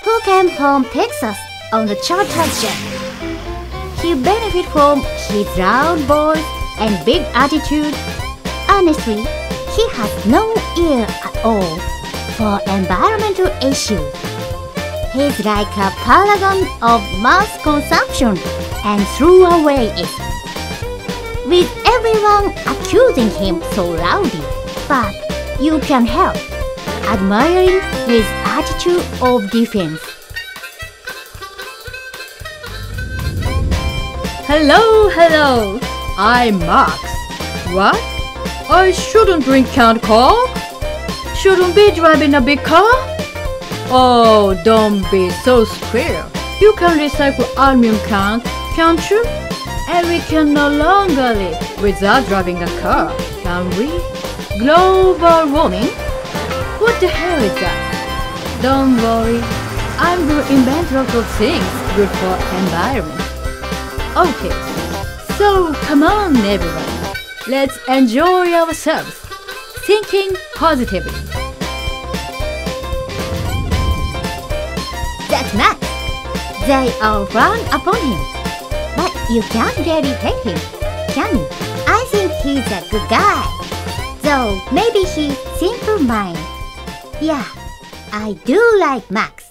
who came from Texas on the charter jet. He benefits from his loud voice and big attitude. Honestly, he has no ear at all for environmental issues. He's like a paragon of mass consumption and threw away it, with everyone accusing him so loudly. But you can help admiring his attitude of defense. Hello, I'm Max. What? I shouldn't drink canned Coke? Shouldn't be driving a big car? Oh, don't be so square. You can recycle aluminum cans, can't you? And we can no longer live without driving a car, can we? Global warming? What the hell is that? Don't worry, I'm going to invent lots of things good for environment. Okay, so come on everyone, let's enjoy ourselves, thinking positively. That's Max. They all frown upon him. But you can't really hate him, can you? I think he's a good guy. Though maybe he's simple-minded. Yeah, I do like Max.